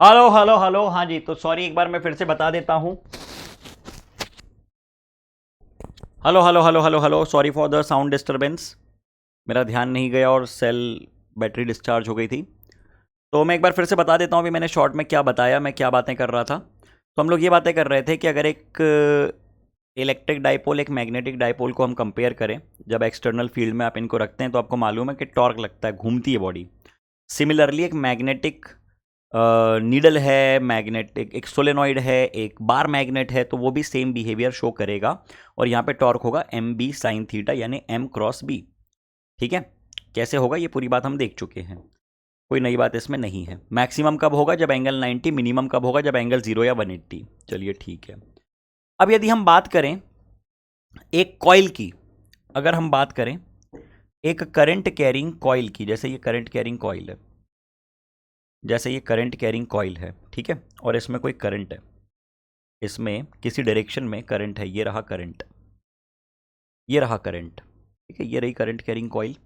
A: हेलो हेलो हेलो, हाँ जी, तो सॉरी, एक बार मैं फिर से बता देता हूँ। Hello hello hello hello hello, sorry for the sound disturbance. मेरा ध्यान नहीं गया और सेल बैटरी डिस्चार्ज हो गई थी। तो मैं एक बार फिर से बता देता हूँ अभी मैंने शॉर्ट में क्या बताया, मैं क्या बातें कर रहा था। तो हम लोग ये बातें कर रहे थे कि अगर एक इलेक्ट्रिक डाइपोल एक मैग्नेटिक डाइपोल को हम कंपेयर करें, जब एक्सटर्नल फील्ड में आप इनको रखते हैं तो आपको मालूम है कि टॉर्क लगता है, घूमती है बॉडी। सिमिलरली एक मैग्नेटिक नीडल है, मैग्नेटिक एक सोलेनॉइड है, एक बार मैग्नेट है, तो वो भी सेम बिहेवियर शो करेगा। और यहाँ पे टॉर्क होगा एम बी साइन थीटा, यानी एम क्रॉस बी। ठीक है, कैसे होगा ये पूरी बात हम देख चुके हैं, कोई नई बात इसमें नहीं है। मैक्सिमम कब होगा, जब एंगल 90, मिनिमम कब होगा, जब एंगल 0 या 180। चलिए ठीक है। अब यदि हम बात करें एक कॉइल की, अगर हम बात करें एक करंट कैरिंग कॉइल की, जैसे ये करंट कैरिंग कॉइल है, जैसे ये करंट कैरिंग कॉइल है, ठीक है, और इसमें कोई करंट है, इसमें किसी डायरेक्शन में करंट है, ये रहा करंट, ये रहा करंट, ठीक है, ये रही करंट कैरिंग कॉइल।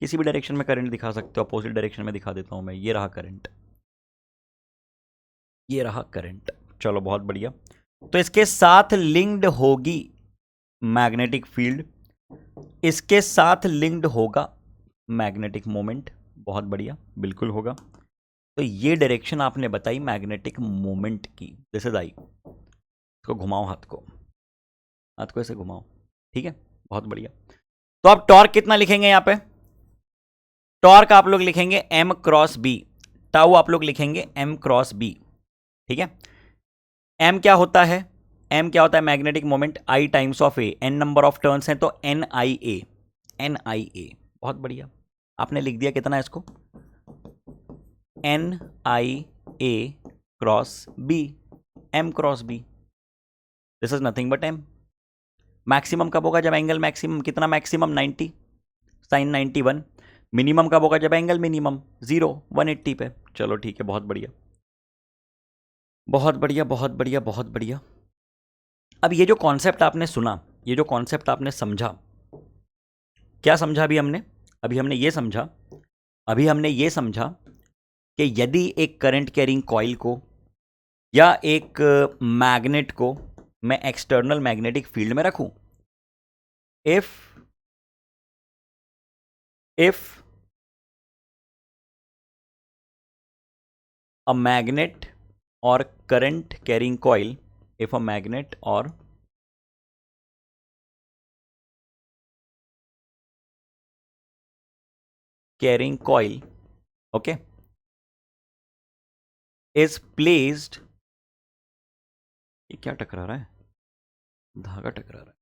A: किसी भी डायरेक्शन में करंट दिखा सकते हो, अपोजिट डायरेक्शन में दिखा देता हूं मैं, ये रहा करंट, ये रहा करंट। चलो बहुत बढ़िया। तो इसके साथ लिंक्ड होगी मैग्नेटिक फील्ड, इसके साथ लिंक्ड होगा मैग्नेटिक मोमेंट। बहुत बढ़िया, बिल्कुल होगा। तो ये डायरेक्शन आपने बताई मैग्नेटिक मोमेंट की, दिस इज आई। इसको घुमाओ, हाथ को, हाथ को ऐसे घुमाओ, ठीक है, बहुत बढ़िया। तो आप टॉर्क कितना लिखेंगे यहां पे? टॉर्क आप लोग लिखेंगे एम क्रॉस बी, टाउ आप लोग लिखेंगे एम क्रॉस बी, ठीक है। एम क्या होता है? एम क्या होता है? Magnetic moment, I times of A, N number of turns हैं तो N I A, N I ए। बहुत बढ़िया, आपने लिख दिया कितना है इसको, N I A cross B, M cross B, this is nothing but M. Maximum कब होगा, जब एंगल मैक्सिमम, कितना मैक्सिमम, 90 साइन 91। मिनिमम कब होगा, जब एंगल मिनिमम 0 180 पे। चलो ठीक है, बहुत बढ़िया, बहुत बढ़िया, बहुत बढ़िया, बहुत बढ़िया। अब ये जो कॉन्सेप्ट आपने सुना, ये जो कॉन्सेप्ट आपने समझा, क्या समझा अभी हमने? अभी हमने ये समझा, अभी हमने ये समझा कि यदि एक करंट कैरिंग कॉइल को या एक मैग्नेट को मैं एक्सटर्नल मैग्नेटिक फील्ड में रखूं, इफ इफ अ मैग्नेट और current carrying coil, if a magnet और carrying coil, okay, is placed, ये क्या टकरा रहा है, धागा टकरा रहा है।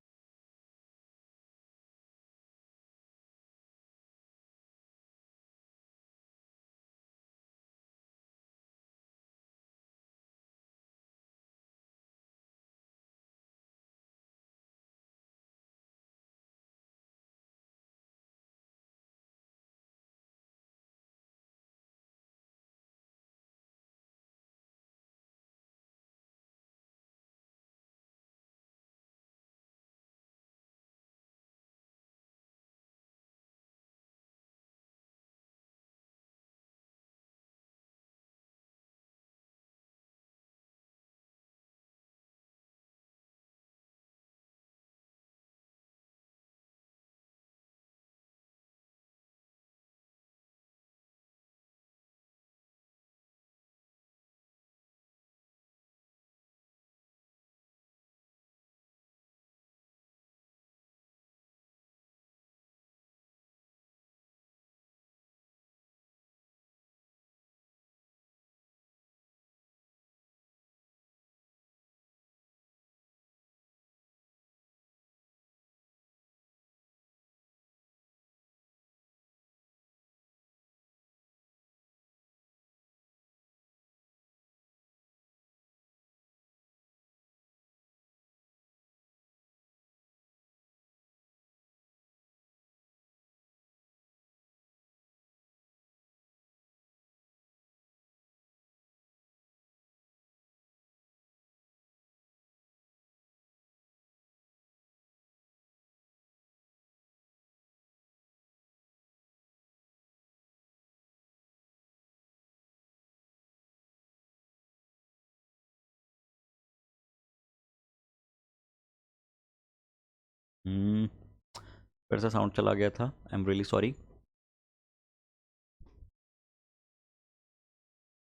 A: फिर से साउंड चला गया था, I am really sorry.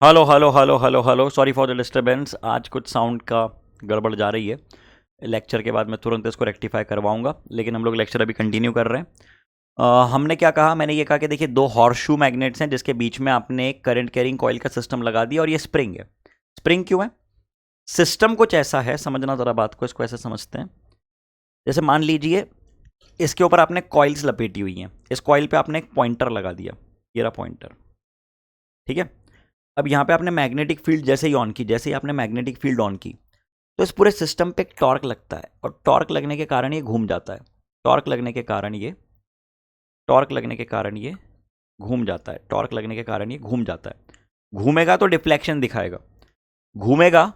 A: Hello hello hello hello hello, sorry for the disturbance. आज कुछ साउंड का गड़बड़ जा रही है। लेक्चर के बाद मैं तुरंत इसको रेक्टिफाई करवाऊंगा, लेकिन हम लोग लेक्चर अभी कंटिन्यू कर रहे हैं। हमने क्या कहा, मैंने ये कहा कि देखिए 2 हॉर्सशू मैग्नेट्स हैं जिसके बीच में आपने एक करंट कैरिंग कॉइल का सिस्टम लगा दिया, और ये स्प्रिंग है। स्प्रिंग क्यों है? सिस्टम कुछ ऐसा है, समझना ज़रा बात को, इसको ऐसे समझते हैं। जैसे मान लीजिए इसके ऊपर आपने कॉइल्स लपेटी हुई हैं, इस कॉइल पे आपने एक पॉइंटर लगा दिया, ये रहा पॉइंटर, ठीक है। अब यहाँ पे आपने मैग्नेटिक फील्ड जैसे ही ऑन की, जैसे ही आपने मैग्नेटिक फील्ड ऑन की, तो इस पूरे सिस्टम पे एक टॉर्क लगता है, और टॉर्क लगने के कारण ये घूम जाता है। टॉर्क लगने के कारण ये घूम जाता है। टॉर्क लगने के कारण ये घूम जाता है। घूमेगा तो डिफ्लेक्शन दिखाएगा, घूमेगा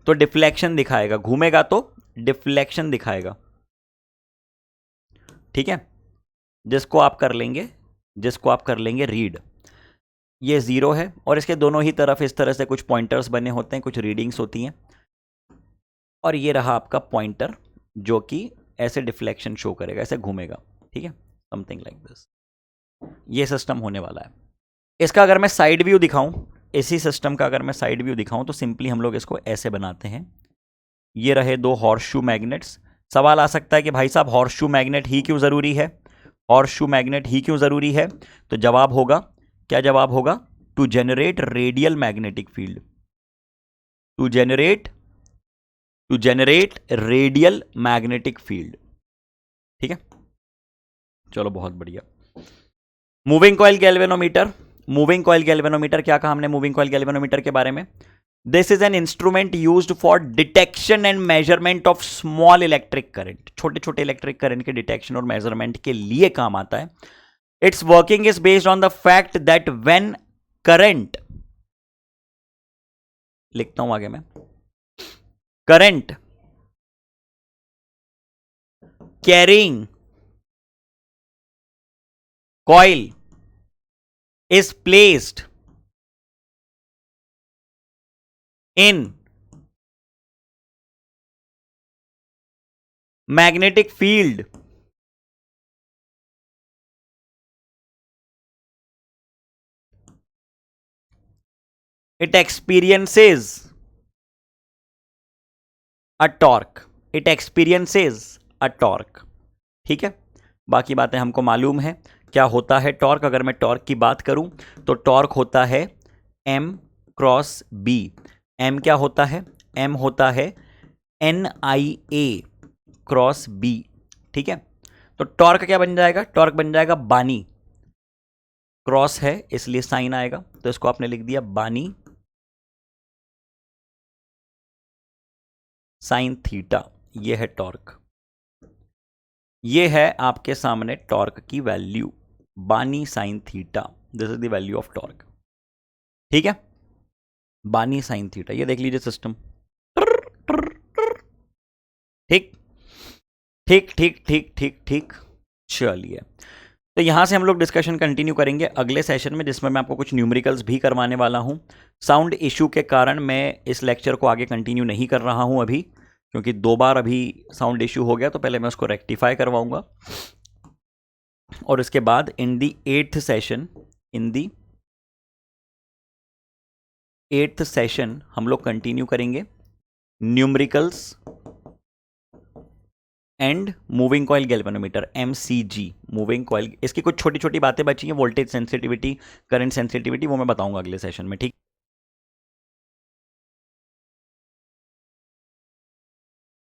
A: तो डिफ्लेक्शन दिखाएगा, घूमेगा तो डिफ्लेक्शन दिखाएगा, ठीक है। जिसको आप कर लेंगे रीड। ये 0 है, और इसके दोनों ही तरफ इस तरह से कुछ पॉइंटर्स बने होते हैं, कुछ रीडिंग्स होती हैं, और ये रहा आपका पॉइंटर जो कि ऐसे डिफ्लेक्शन शो करेगा, ऐसे घूमेगा, ठीक है, समथिंग लाइक दिस। ये सिस्टम होने वाला है। इसका अगर मैं साइड व्यू दिखाऊं, इसी सिस्टम का अगर मैं साइड व्यू दिखाऊं, तो सिंपली हम लोग इसको ऐसे बनाते हैं। ये रहे 2 हॉर्सशू मैग्नेट्स। सवाल आ सकता है कि भाई साहब हॉर्सशू मैग्नेट ही क्यों ज़रूरी है, हॉर्सशू मैग्नेट ही क्यों ज़रूरी है? तो जवाब होगा, क्या जवाब होगा? To generate radial magnetic field, to generate radial magnetic field, ठीक है। चलो बहुत बढ़िया। मूविंग कॉइल गैल्वेनोमीटर, क्या कहा हमने मूविंग कॉइल गैल्वेनोमीटर के बारे में? This is an instrument used for detection and measurement of small electric current. छोटे छोटे इलेक्ट्रिक करंट के डिटेक्शन और मेजरमेंट के लिए काम आता है। It's working is based on the fact that when current, लिखता हूं आगे मैं, current carrying coil is placed in magnetic field, it experiences a torque, ठीक है। बाकी बातें हमको मालूम है। क्या होता है टॉर्क? अगर मैं टॉर्क की बात करूं तो टॉर्क होता है M क्रॉस B। M क्या होता है? M होता है NIA क्रॉस B, ठीक है। तो टॉर्क क्या बन जाएगा? टॉर्क बन जाएगा बानी, क्रॉस है इसलिए साइन आएगा, तो इसको आपने लिख दिया बानी साइन थीटा। ये है टॉर्क, ये है आपके सामने टॉर्क की वैल्यू, बानी sine theta. This is the value of torque, ठीक है, बानी साइन थीटा। ये देख लीजिए सिस्टम, ठीक ठीक ठीक ठीक ठीक ठीक। चलिए, तो यहां से हम लोग डिस्कशन कंटिन्यू करेंगे अगले सेशन में, जिसमें मैं आपको कुछ न्यूमेरिकल्स भी करवाने वाला हूं। साउंड इशू के कारण मैं इस लेक्चर को आगे कंटिन्यू नहीं कर रहा हूं अभी, क्योंकि 2 बार अभी साउंड इशू हो गया, तो पहले मैं उसको रेक्टिफाई करवाऊंगा, और इसके बाद इन दी 8th सेशन हम लोग कंटिन्यू करेंगे numericals and moving coil galvanometer, MCG moving coil. इसकी कुछ छोटी छोटी बातें बची हैं, वोल्टेज सेंसिटिविटी, करंट सेंसिटिविटी, वो मैं बताऊंगा अगले सेशन में, ठीक।